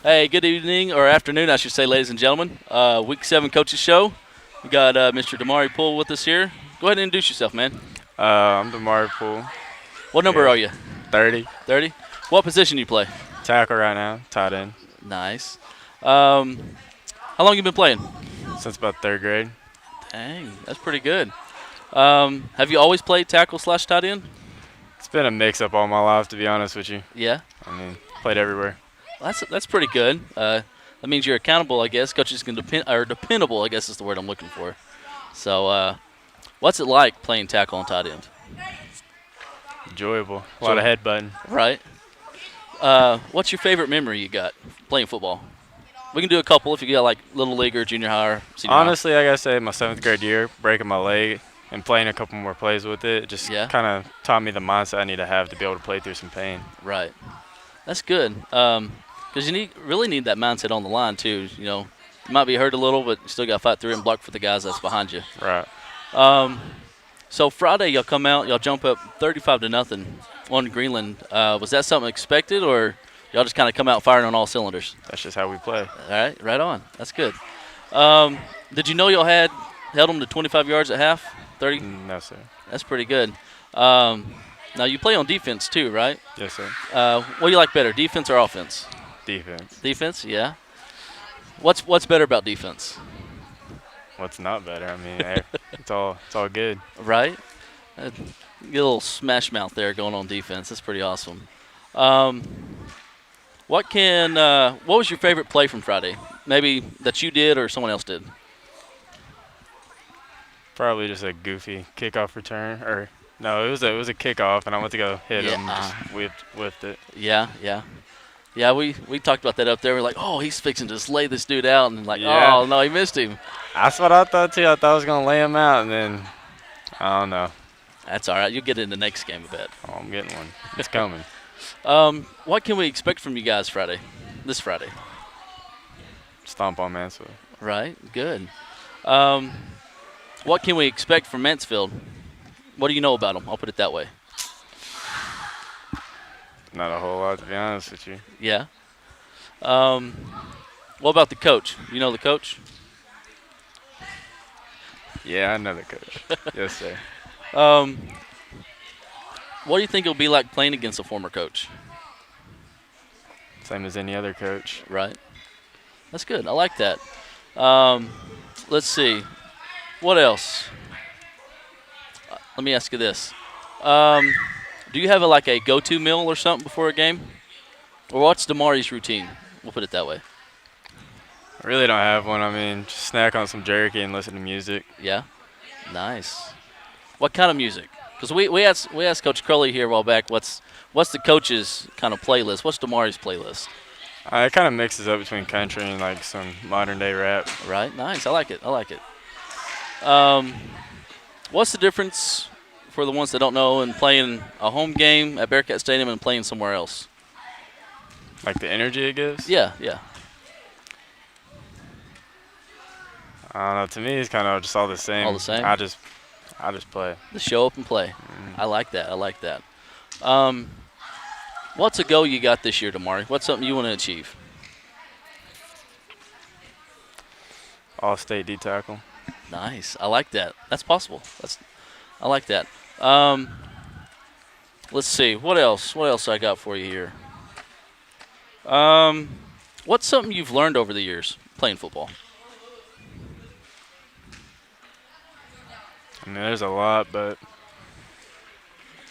Hey, good evening or afternoon, I should say, ladies and gentlemen. Week 7 Coaches Show. We got Mr. Damari Poole with us here. Go ahead and introduce yourself, man. I'm Damari Poole. What number Yeah, are you? 30. 30? What position you play? Tackle right now, tight end. Nice. How long you been playing? Since about third grade. Dang, that's pretty good. Have you always played tackle / tight end? It's been a mix-up all my life, to be honest with you. Yeah. Played everywhere. That's pretty good. That means you're accountable, I guess. Coaches can dependable, I guess is the word I'm looking for. So, what's it like playing tackle and tight end? Enjoyable. A lot of headbutting. Right. What's your favorite memory you got playing football? We can do a couple if you got like little league or junior high or senior Honestly, I gotta say, my 7th grade year, breaking my leg and playing a couple more plays with it, just kind of taught me the mindset I need to have to be able to play through some pain. Right. That's good. Because you really need that mindset on the line too. You know, you might be hurt a little, but you still got to fight through it and block for the guys that's behind you. Right. So Friday, y'all come out, y'all jump up 35-0 on Greenland. Was that something expected, or y'all just kind of come out firing on all cylinders? That's just how we play. All right, right on. That's good. Did you know y'all held them to 25 yards at half? 30? No, sir. That's pretty good. Now you play on defense too, right? Yes, sir. What do you like better, defense or offense? Defense. Defense, yeah. What's better about defense? What's not better? It's all good. Right. Get a little smash mouth there going on defense. That's pretty awesome. What was your favorite play from Friday? Maybe that you did or someone else did? Probably just a goofy kickoff return, or no, it was a kickoff, and I went to go hit him, just whipped it. Yeah. We talked about that up there. We're like, oh, he's fixing to just lay this dude out, and like, oh no, he missed him. That's what I thought too. I thought I was gonna lay him out, and then I don't know. That's all right. You'll get it in the next game, I bet. Oh, I'm getting one. It's coming. What can we expect from you guys this Friday? Stomp on Mansfield. Right. Good. What can we expect from Mansfield? What do you know about them? I'll put it that way. Not a whole lot, to be honest with you. Yeah. What about the coach? You know the coach? Yeah, I know the coach. Yes, sir. What do you think it'll be like playing against a former coach? Same as any other coach. Right. That's good. I like that. Let's see. What else? Let me ask you this. Do you have a go-to meal or something before a game? Or what's Damari's routine? We'll put it that way. I really don't have one. Just snack on some jerky and listen to music. Yeah? Nice. What kind of music? Because we asked Coach Crowley here a while back, what's the coach's kind of playlist? What's Damari's playlist? It kind of mixes up between country and like some modern-day rap. Right. Nice. I like it. What's the difference for the ones that don't know in playing a home game at Bearcat Stadium and playing somewhere else? Like the energy it gives? Yeah. I don't know. To me, it's kind of just all the same. All the same? I just play. Just show up and play. Mm-hmm. I like that. What's a goal you got this year, Damari? What's something you want to achieve? All-state D tackle. Nice. I like that. That's possible. I like that. Let's see. What else I got for you here? What's something you've learned over the years playing football? There's a lot, but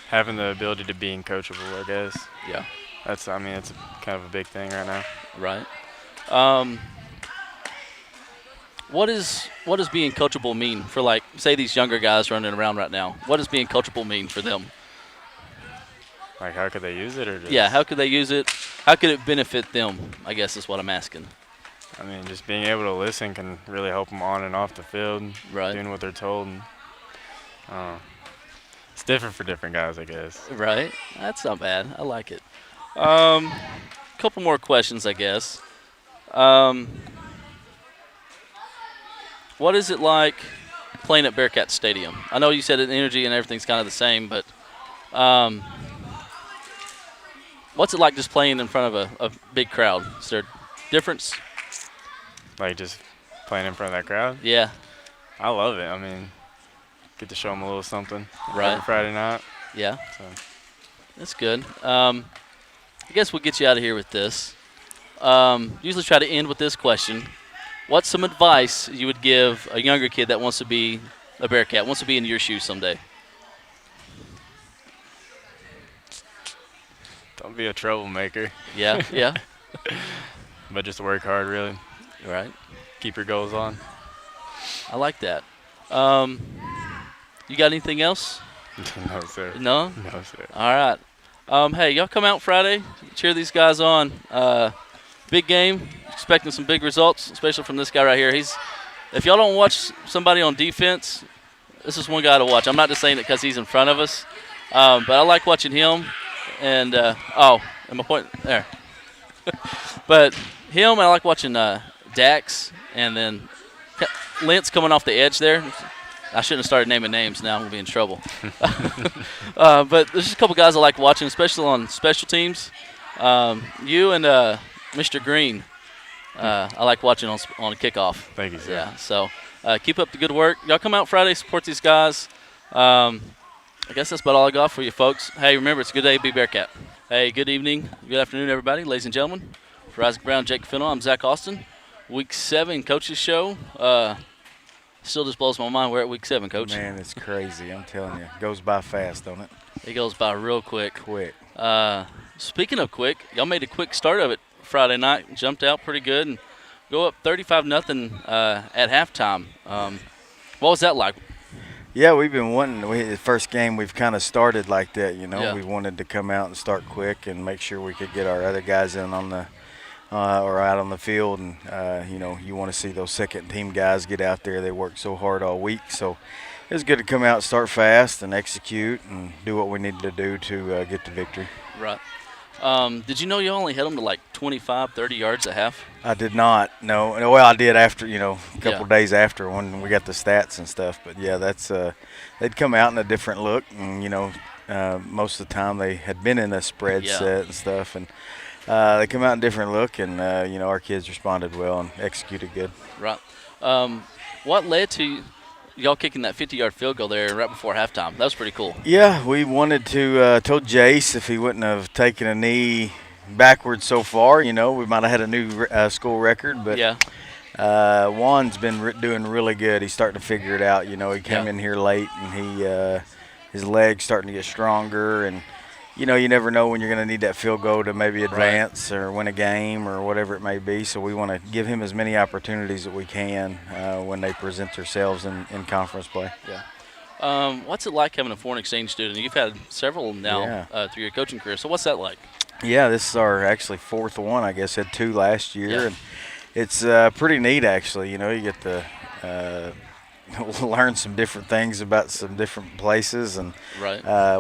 having the ability to be coachable, I guess. Yeah. It's kind of a big thing right now. Right. What does being coachable mean for, say, these younger guys running around right now? What does being coachable mean for them? Like, how could they use it, or just? Yeah, how could they use it? How could it benefit them, I guess is what I'm asking. Just being able to listen can really help them on and off the field. Right. Doing what they're told. It's different for different guys, I guess. Right. That's not bad. I like it. Couple more questions, I guess. What is it like playing at Bearcat Stadium? I know you said the energy and everything's kind of the same, but what's it like just playing in front of a big crowd? Is there difference? Like just playing in front of that crowd? Yeah. I love it. I mean, get to show them a little something Right. every Friday night. Yeah. So. That's good. I guess we'll get you out of here with this. Usually try to end with this question. What's some advice you would give a younger kid that wants to be a Bearcat, wants to be in your shoes someday? Don't be a troublemaker. Yeah, yeah. But just work hard, really. Right. Keep your goals on. I like that. You got anything else? No, sir. No? No, sir. All right. Hey, y'all come out Friday, cheer these guys on. Big game, expecting some big results, especially from this guy right here. If y'all don't watch somebody on defense, this is one guy to watch. I'm not just saying it because he's in front of us, but I like watching him. And, and my point there. But him, and I like watching Dax, and then Lentz coming off the edge there. I shouldn't have started naming names. Now I'm going to be in trouble. But there's just a couple guys I like watching, especially on special teams. You and Mr. Green, I like watching on a kickoff. Thank you, sir. Yeah, so keep up the good work. Y'all come out Friday, support these guys. I guess that's about all I got for you folks. Hey, remember, it's a good day to be Bearcat. Hey, good evening, good afternoon, everybody, ladies and gentlemen. For Isaac Brown, Jake Fennell, I'm Zach Austin. Week 7 coaches show. Still just blows my mind. We're at week 7, Coach. Man, it's crazy. I'm telling you. It goes by fast, don't it? It goes by real quick. Quick. Speaking of quick, y'all made a quick start of it Friday night. Jumped out pretty good and go up 35-0 at halftime. What was that like? Yeah, we've been wanting. The first game we've kind of started like that, you know. Yeah. We wanted to come out and start quick and make sure we could get our other guys in on the or out on the field. And, you know, you want to see those second-team guys get out there. They worked so hard all week. So it was good to come out, start fast, and execute and do what we needed to do to get the victory. Right. Did you know you only hit them to like 25, 30 yards at half? I did not, no. Well, I did after, you know, a couple days after when we got the stats and stuff. But, yeah, that's they'd come out in a different look. And, you know, most of the time they had been in a spread set and stuff. And they come out in a different look. And, you know, our kids responded well and executed good. Right. What led to y'all kicking that 50-yard field goal there right before halftime? That was pretty cool. Yeah, we wanted to told Jace if he wouldn't have taken a knee backwards so far, you know, we might have had a new school record. But Juan's been doing really good. He's starting to figure it out. You know, he came in here late, and his leg's starting to get stronger. And, you know, you never know when you're going to need that field goal to maybe advance or win a game or whatever it may be. So we want to give him as many opportunities that we can when they present themselves in conference play. Yeah. What's it like having a foreign exchange student? You've had several now through your coaching career. So what's that like? Yeah, this is our actually 4th one. I guess had 2 last year. And it's pretty neat, actually. You know, you get to learn some different things about some different places and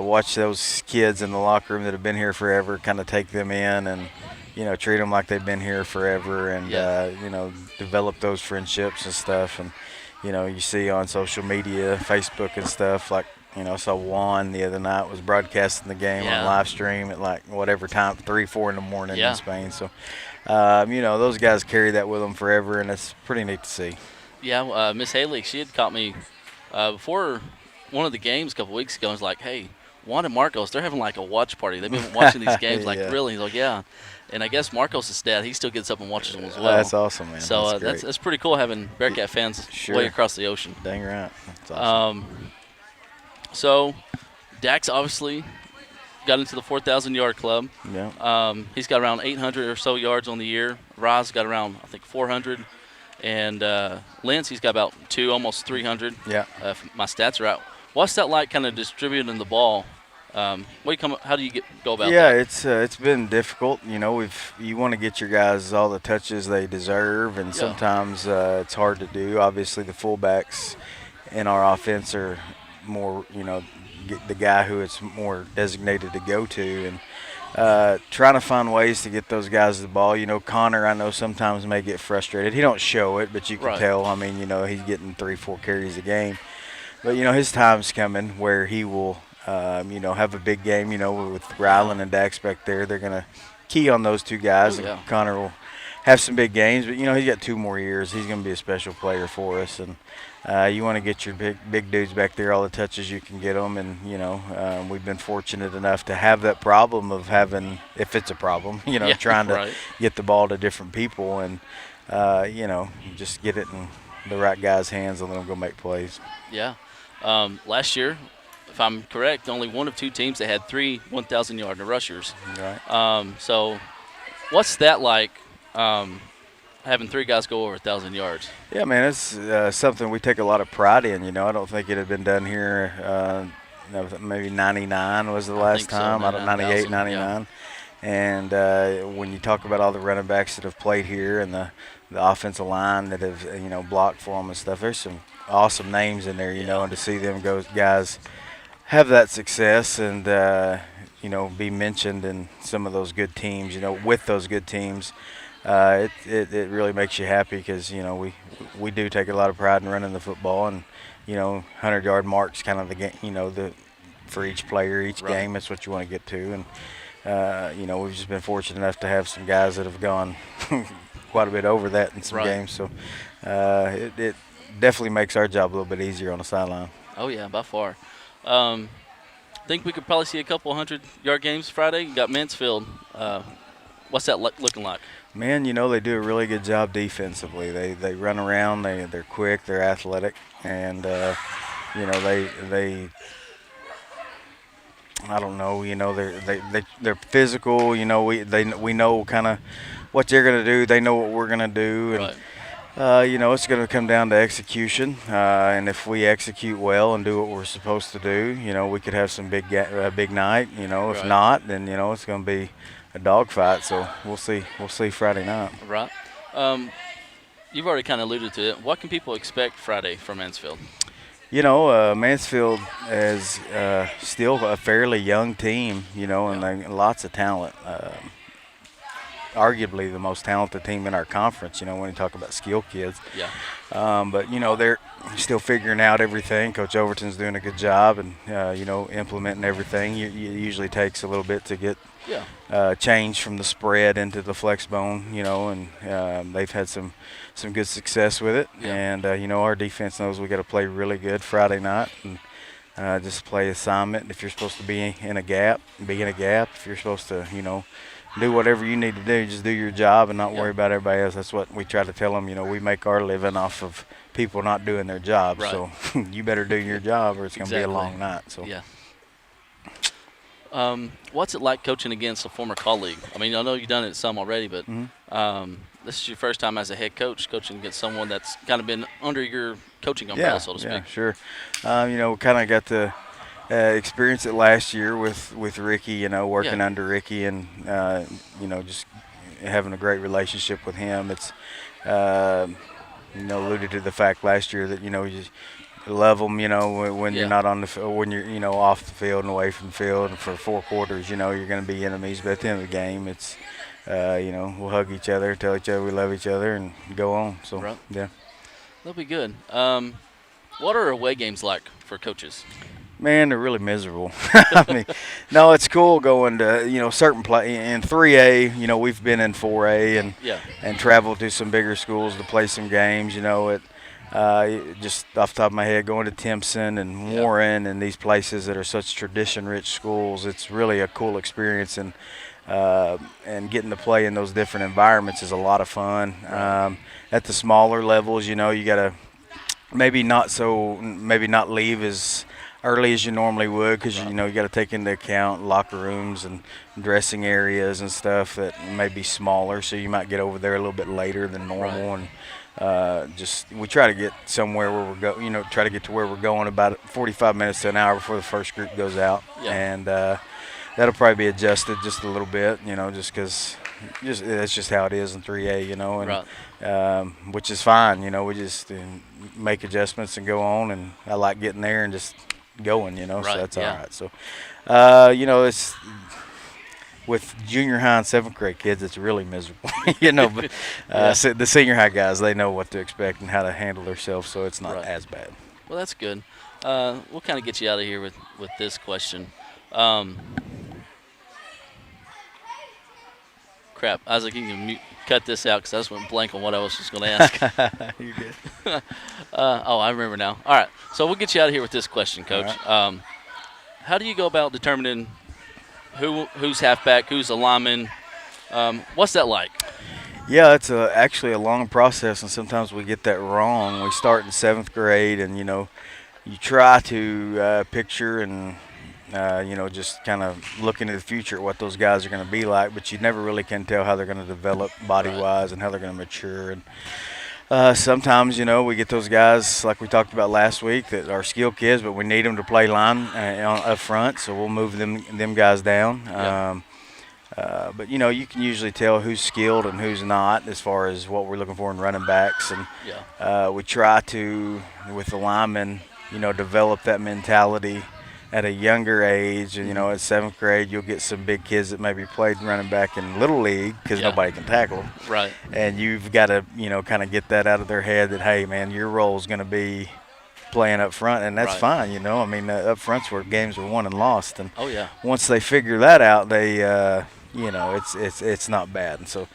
watch those kids in the locker room that have been here forever, kind of take them in and, you know, treat them like they've been here forever and, you know, develop those friendships and stuff. And, you know, you see on social media, Facebook and stuff, like, you know, I saw Juan the other night was broadcasting the game on live stream at like whatever time, 3, 4 in the morning in Spain. So, you know, those guys carry that with them forever, and it's pretty neat to see. Yeah, Miss Haley, she had caught me before one of the games a couple weeks ago. I was like, hey, Juan and Marcos, they're having like a watch party. They've been watching these games. Like, really? He's like, yeah. And I guess Marcos' dad, he still gets up and watches them as well. That's awesome, man. So that's pretty cool having Bearcat fans way across the ocean. Dang right. That's awesome. So Dax obviously got into the 4,000-yard club. Yeah. He's got around 800 or so yards on the year. Roz got around, I think, 400. And Lentz, he's got about 2, almost 300. Yeah. If my stats are out. What's that like, kind of distributing the ball? How do you go about that? Yeah, it's been difficult. You know, you want to get your guys all the touches they deserve, and sometimes it's hard to do. Obviously, the fullbacks in our offense are more, you know, the guy who it's more designated to go to, and trying to find ways to get those guys the ball. You know, Connor, I know sometimes may get frustrated. He don't show it, but you can tell. I mean, you know, he's getting 3, 4 carries a game. But, you know, his time's coming where he will, you know, have a big game. You know, with Rylan and Dax back there, they're going to key on those 2 guys. And Connor will have some big games. But he's got 2 more years. He's going to be a special player for us, and you want to get your big dudes back there all the touches you can get them. And we've been fortunate enough to have that problem of having, if it's a problem, trying to get the ball to different people, and just get it in the right guy's hands and let them go make plays. Yeah. Last year, if I'm correct, only one of 2 teams that had 3 1,000-yard rushers. Right. So what's that like, having 3 guys go over 1,000 yards? Yeah, man, it's something we take a lot of pride in. I don't think it had been done here. Maybe 99 was the last time. So, 98, 99. Yeah. And when you talk about all the running backs that have played here and the offensive line that have blocked for them and stuff, there's some awesome names in there, and to see them guys have that success and be mentioned in some of those good teams, with those good teams, it really makes you happy because we do take a lot of pride in running the football, and 100-yard marks kind of the game, for each player, each game. That's what you want to get to, and we've just been fortunate enough to have some guys that have gone quite a bit over that in some games. So it definitely makes our job a little bit easier on the sideline. Oh yeah, by far. Think we could probably see a couple 100-yard games Friday. You got Mansfield. What's that looking like? Man, they do a really good job defensively. They run around. They're quick. They're athletic, and they I don't know. They're physical. We know kind of what they're gonna do. They know what we're gonna do, and it's going to come down to execution. And if we execute well and do what we're supposed to do, we could have some big night. If not, then it's going to be a dogfight. So we'll see. We'll see Friday night. Right. You've already kind of alluded to it. What can people expect Friday from Mansfield? Mansfield is still a fairly young team. And they lots of talent. Arguably the most talented team in our conference, when you talk about skill kids. Yeah. But, they're still figuring out everything. Coach Overton's doing a good job and, implementing everything. It usually takes a little bit to get change from the spread into the flex bone, and they've had some good success with it. Yeah. And, our defense knows we got to play really good Friday night and just play assignment. If you're supposed to be in a gap, be in a gap. If you're supposed to, do whatever you need to do. Just do your job and not worry about everybody else. That's what we try to tell them. We make our living off of people not doing their job. Right. So you better do your job or it's going to be a long night. So yeah. What's it like coaching against a former colleague? I mean, I know you've done it some already, but this is your first time as a head coach coaching against someone that's kind of been under your coaching umbrella, so to speak. Yeah, sure. Kind of got to experience it last year with Ricky, working under Ricky and, just having a great relationship with him. It's, alluded to the fact last year that, you just love them, when you're not on the field, when you're, off the field and away from the field. And for 4 quarters, you're going to be enemies. But at the end of the game, it's, we'll hug each other, tell each other we love each other, and go on. So, yeah. That'll be good. What are away games like for coaches? Man, they're really miserable. I mean, no, it's cool going to, certain play in 3A. We've been in 4A and traveled to some bigger schools to play some games. Just off the top of my head, going to Timpson and Warren and these places that are such tradition-rich schools, it's really a cool experience. And getting to play in those different environments is a lot of fun. Right. At the smaller levels, you got to maybe not leave as early as you normally would because, you got to take into account locker rooms and dressing areas and stuff that may be smaller, so you might get over there a little bit later than normal. And we try to get somewhere where we're try to get to where we're going about 45 minutes to an hour before the first group goes out. And that'll probably be adjusted just a little bit, just because that's just how it is in 3A, and which is fine. We just make adjustments and go on, and I like getting there and just going, so that's all right. So, it's with junior high and 7th grade kids, it's really miserable, but so the senior high guys, they know what to expect and how to handle themselves, so it's not as bad. Well, that's good. We'll kind of get you out of here with this question. Crap, Isaac, you can mute. cut this out because I just went blank on what I was just going to ask. You're good. I remember now. All right, so we'll get you out of here with this question, Coach. Right. How do you go about determining who's halfback, who's a lineman? What's that like? Yeah, it's actually a long process, and sometimes we get that wrong. We start in 7th grade, and, you try to picture and, just kind of look into the future at what those guys are going to be like, but you never really can tell how they're going to develop body-wise and how they're going to mature. And sometimes, we get those guys, like we talked about last week, that are skilled kids, but we need them to play line up front, so we'll move them guys down. Yeah. But, you can usually tell who's skilled and who's not as far as what we're looking for in running backs. And we try to, with the linemen, develop that mentality at a younger age. And, at 7th grade, you'll get some big kids that maybe played running back in Little League because nobody can tackle them. Right. And you've got to, kind of get that out of their head that, hey, man, your role is going to be playing up front, and that's fine, I mean, up front's where games are won and lost. And once they figure that out, they it's not bad. And so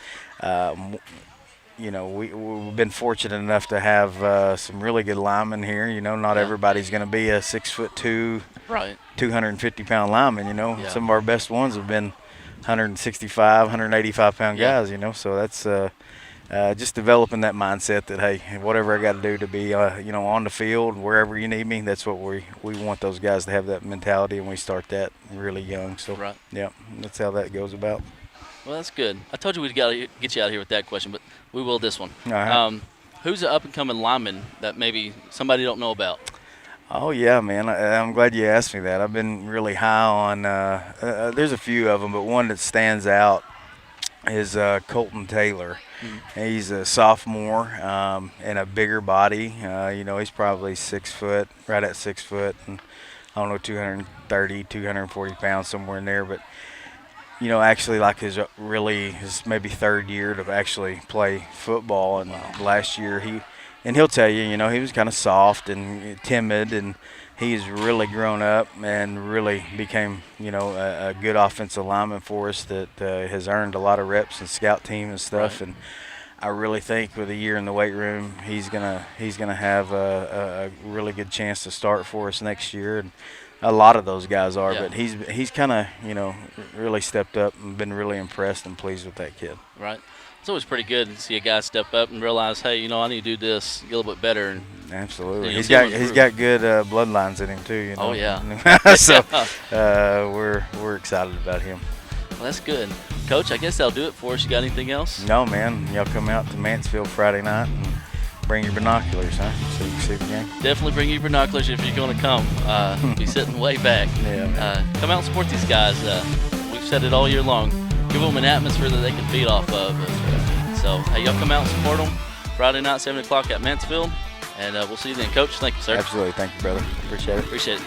we've been fortunate enough to have some really good linemen here. Not everybody's going to be a 6'2", 250-pound lineman. Some of our best ones have been 165, 185-pound guys. So that's just developing that mindset that, hey, whatever I got to do to be, on the field, wherever you need me, that's what we want those guys to have, that mentality, and we start that really young. So, yeah, that's how that goes about. Well, that's good. I told you we'd got to get you out of here with that question, but we will this one. All right. Who's an up-and-coming lineman that maybe somebody don't know about? Oh, yeah, man. I'm glad you asked me that. I've been really high on there's a few of them, but one that stands out is Colton Taylor. Mm-hmm. He's a sophomore and a bigger body. He's probably 6 foot, right at 6 foot, and I don't know, 230, 240 pounds, somewhere in there. But, actually like his maybe 3rd year to actually play football. And last year he'll tell you, he was kind of soft and timid, and he's really grown up and really became, a good offensive lineman for us that has earned a lot of reps and scout team and stuff. Right. And I really think with a year in the weight room, he's gonna have a really good chance to start for us next year. And a lot of those guys are, but he's kind of, really stepped up and been really impressed and pleased with that kid. Right. It's always pretty good to see a guy step up and realize, hey, I need to do this, get a little bit better. And absolutely, he's got good bloodlines in him too. Oh yeah. So we're excited about him. Well, that's good, Coach. I guess that'll do it for us. You got anything else? No, man. Y'all come out to Mansfield Friday night and bring your binoculars, huh? So you can see the game. Definitely bring your binoculars if you're going to come. Be sitting way back. Yeah. Come out and support these guys. We've said it all year long. Give them an atmosphere that they can feed off of. So, hey, y'all come out and support them Friday night, 7 o'clock at Mansfield, and we'll see you then. Coach, thank you, sir. Absolutely. Thank you, brother. Appreciate it. Appreciate it.